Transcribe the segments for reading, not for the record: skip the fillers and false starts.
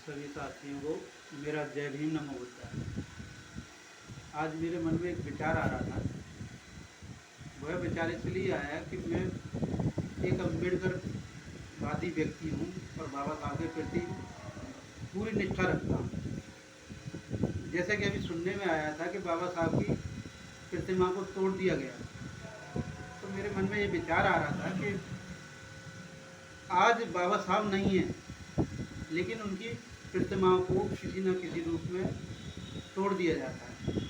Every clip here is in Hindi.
सभी साथियों को मेरा जय भीम नमो बुद्धाय। आज मेरे मन में एक विचार आ रहा था। वह विचार इसलिए आया कि मैं एक अम्बेडकरवादी व्यक्ति हूँ और बाबा साहब के प्रति पूरी निष्ठा रखता हूँ। जैसा कि अभी सुनने में आया था कि बाबा साहब की प्रतिमा को तोड़ दिया गया, तो मेरे मन में ये विचार आ रहा था कि आज बाबा साहब नहीं हैं, लेकिन उनकी प्रतिमाओं को किसी न किसी रूप में तोड़ दिया जाता है।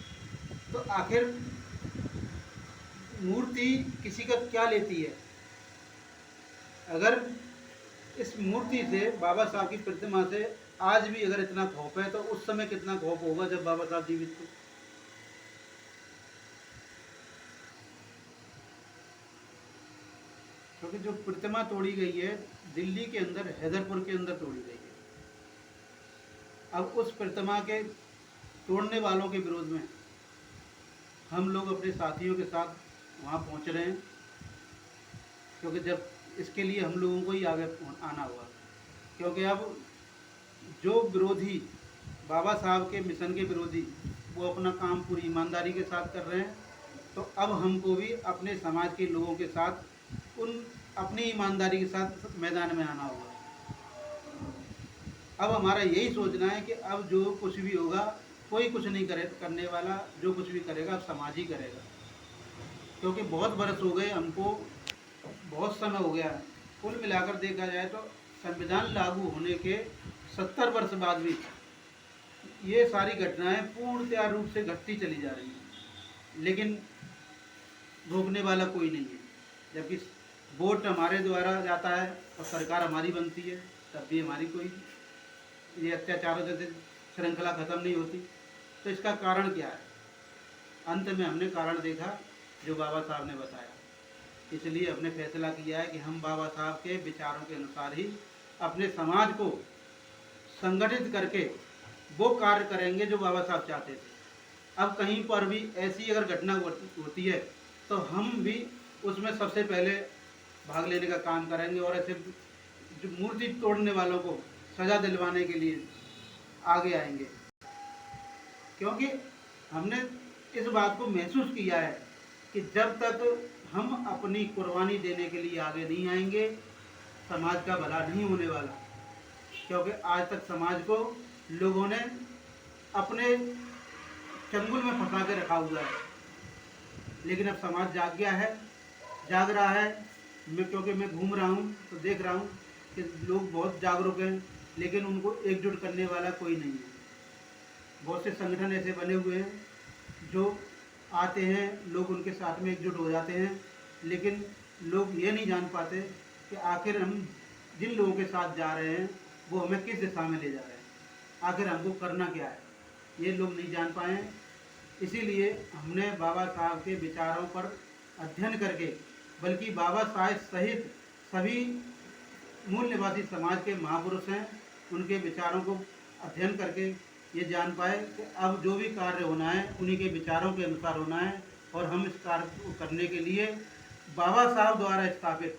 तो आखिर मूर्ति किसी का क्या लेती है? अगर इस मूर्ति से, बाबा साहब की प्रतिमा से आज भी अगर इतना खौफ है, तो उस समय कितना खौफ होगा जब बाबा साहब जीवित थे। क्योंकि जो प्रतिमा तोड़ी गई है दिल्ली के अंदर, हैदरपुर के अंदर तोड़ी गई है। अब उस प्रतिमा के तोड़ने वालों के विरोध में हम लोग अपने साथियों के साथ वहाँ पहुँच रहे हैं, क्योंकि जब इसके लिए हम लोगों को ही आगे आना होगा। क्योंकि अब जो विरोधी, बाबा साहब के मिशन के विरोधी, वो अपना काम पूरी ईमानदारी के साथ कर रहे हैं, तो अब हमको भी अपने समाज के लोगों के साथ उन अपनी ईमानदारी के साथ मैदान में आना होगा। अब हमारा यही सोचना है कि अब जो कुछ भी होगा, कोई कुछ नहीं करने वाला। जो कुछ भी करेगा अब समाज ही करेगा। क्योंकि बहुत बरस हो गए हमको, बहुत समय हो गया है। कुल मिलाकर देखा जाए तो संविधान लागू होने के 70 वर्ष बाद भी ये सारी घटनाएं पूर्णतया रूप से घटती चली जा रही हैं, लेकिन रोकने वाला कोई नहीं है। जबकि वोट हमारे द्वारा जाता है और सरकार हमारी बनती है, तब भी हमारी कोई ये अत्याचारों से श्रृंखला खत्म नहीं होती। तो इसका कारण क्या है? अंत में हमने कारण देखा जो बाबा साहब ने बताया। इसलिए हमने फैसला किया है कि हम बाबा साहब के विचारों के अनुसार ही अपने समाज को संगठित करके वो कार्य करेंगे जो बाबा साहब चाहते थे। अब कहीं पर भी ऐसी अगर घटना होती है तो हम भी उसमें सबसे पहले भाग लेने का काम करेंगे और ऐसे जो मूर्ति तोड़ने वालों को सज़ा दिलवाने के लिए आगे आएंगे। क्योंकि हमने इस बात को महसूस किया है कि जब तक हम अपनी कुर्बानी देने के लिए आगे नहीं आएंगे, समाज का भला नहीं होने वाला। क्योंकि आज तक समाज को लोगों ने अपने चंगुल में फंसा के रखा हुआ है, लेकिन अब समाज जाग गया है, जाग रहा है। क्योंकि मैं घूम रहा हूँ तो देख रहा हूँ कि लोग बहुत जागरूक हैं, लेकिन उनको एकजुट करने वाला कोई नहीं है। बहुत से संगठन ऐसे बने हुए हैं जो आते हैं, लोग उनके साथ में एकजुट हो जाते हैं, लेकिन लोग ये नहीं जान पाते कि आखिर हम जिन लोगों के साथ जा रहे हैं वो हमें किस दिशा में ले जा रहे हैं, आखिर हमको करना क्या है, ये लोग नहीं जान पाए। इसीलिए हमने बाबा साहब के विचारों पर अध्ययन करके, बल्कि बाबा साहब सहित सभी मूल निवासी समाज के महापुरुष हैं, उनके विचारों को अध्ययन करके ये जान पाए कि अब जो भी कार्य होना है उन्हीं के विचारों के अनुसार होना है। और हम इस कार्य को करने के लिए बाबा साहब द्वारा स्थापित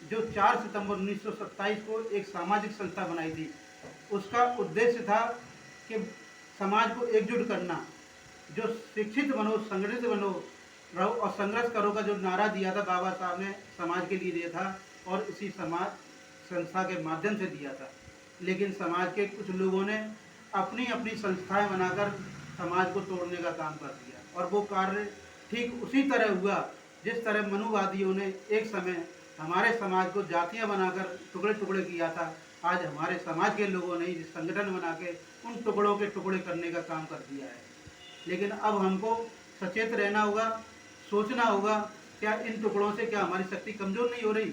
जो 4 सितंबर 1927 को एक सामाजिक संस्था बनाई थी, उसका उद्देश्य था कि समाज को एकजुट करना। जो शिक्षित बनो, संगठित बनो, रहो और संघर्ष करो का जो नारा दिया था बाबा साहब ने, समाज के लिए दिया था और इसी समाज संस्था के माध्यम से दिया था। लेकिन समाज के कुछ लोगों ने अपनी अपनी संस्थाएं बनाकर समाज को तोड़ने का काम कर दिया, और वो कार्य ठीक उसी तरह हुआ जिस तरह मनुवादियों ने एक समय हमारे समाज को जातियां बनाकर टुकड़े टुकड़े किया था। आज हमारे समाज के लोगों ने इस संगठन बना के उन टुकड़ों के टुकड़े करने का काम कर दिया है। लेकिन अब हमको सचेत रहना होगा, सोचना होगा, क्या इन टुकड़ों से क्या हमारी शक्ति कमज़ोर नहीं हो रही?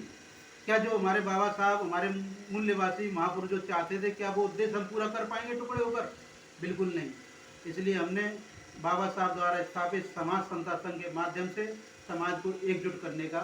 क्या जो हमारे बाबा साहब, हमारे मूल निवासी महापुरुष जो चाहते थे, क्या वो उद्देश्य हम पूरा कर पाएंगे टुकड़े होकर? बिल्कुल नहीं। इसलिए हमने बाबा साहब द्वारा स्थापित समाज संस्था संघ के माध्यम से समाज को एकजुट करने का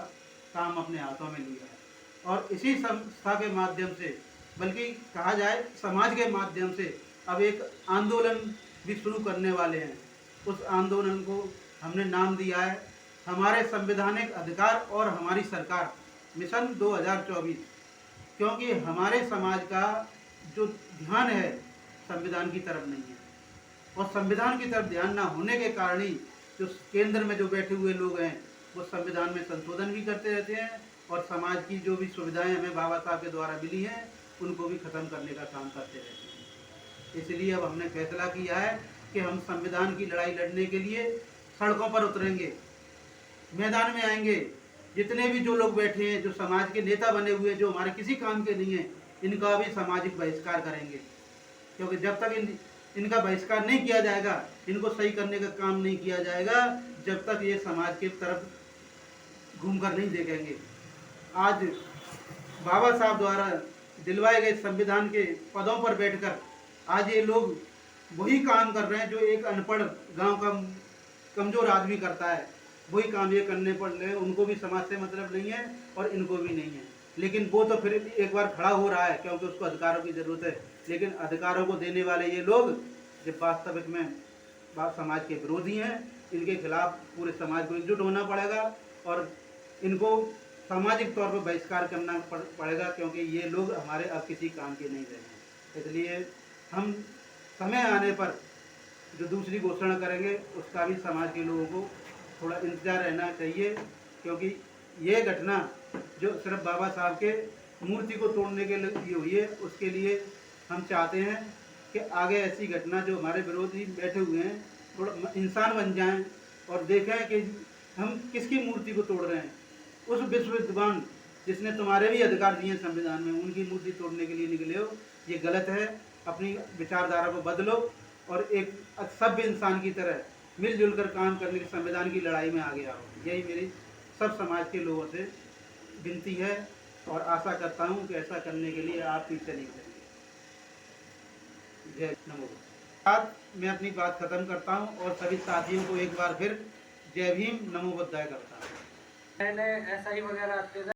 काम अपने हाथों में लिया है। और इसी संस्था के माध्यम से, बल्कि कहा जाए समाज के माध्यम से, अब एक आंदोलन भी शुरू करने वाले हैं। उस आंदोलन को हमने नाम दिया है हमारे संवैधानिक अधिकार और हमारी सरकार, मिशन 2024। क्योंकि हमारे समाज का जो ध्यान है संविधान की तरफ नहीं है, और संविधान की तरफ ध्यान ना होने के कारण ही जो केंद्र में जो बैठे हुए लोग हैं वो संविधान में संशोधन भी करते रहते हैं और समाज की जो भी सुविधाएं हमें बाबा साहब के द्वारा मिली हैं उनको भी ख़त्म करने का काम करते रहते हैं। इसलिए अब हमने फैसला किया है कि हम संविधान की लड़ाई लड़ने के लिए सड़कों पर उतरेंगे, मैदान में आएंगे। जितने भी जो लोग बैठे हैं, जो समाज के नेता बने हुए हैं, जो हमारे किसी काम के नहीं हैं, इनका भी सामाजिक बहिष्कार करेंगे। क्योंकि जब तक इनका बहिष्कार नहीं किया जाएगा, इनको सही करने का काम नहीं किया जाएगा, जब तक ये समाज की तरफ घूमकर नहीं देखेंगे। आज बाबा साहब द्वारा दिलवाए गए संविधान के पदों पर बैठकर आज ये लोग वही काम कर रहे हैं जो एक अनपढ़ गांव का कमज़ोर आदमी करता है, वही काम ये करने पड़ रहे हैं। उनको भी समाज से मतलब नहीं है और इनको भी नहीं है, लेकिन वो तो फिर एक बार खड़ा हो रहा है क्योंकि उसको अधिकारों की ज़रूरत है। लेकिन अधिकारों को देने वाले ये लोग जब वास्तविक में समाज के विरोधी हैं, इनके खिलाफ पूरे समाज को एकजुट होना पड़ेगा और इनको सामाजिक तौर पर बहिष्कार करना पड़ेगा, क्योंकि ये लोग हमारे अब किसी काम के नहीं रहे। इसलिए हम समय आने पर जो दूसरी घोषणा करेंगे उसका भी समाज के लोगों को थोड़ा इंतजार रहना चाहिए, क्योंकि ये घटना जो सिर्फ बाबा साहब के मूर्ति को तोड़ने के लिए हुई है, उसके लिए हम चाहते हैं कि आगे ऐसी घटना जो हमारे विरोधी बैठे हुए हैं थोड़ा इंसान बन जाएं और देखें कि हम किसकी मूर्ति को तोड़ रहे हैं। उस विश्व विद्वान जिसने तुम्हारे भी अधिकार दिए हैं संविधान में, उनकी मूर्ति तोड़ने के लिए निकले हो, ये गलत है। अपनी विचारधारा को बदलो और एक सभ्य इंसान की तरह मिलजुल कर काम करने की संविधान की लड़ाई में आगे आओ। यही मेरी सब समाज के लोगों से विनती है और आशा करता हूँ कि ऐसा करने के लिए आप पीछे नहीं करेंगे। जय नमो। साथ मैं अपनी बात खत्म करता हूँ और सभी साथियों को एक बार फिर जय भीम नमो बुद्धाय करता हूँ। मैंने ऐसा ही वगैरह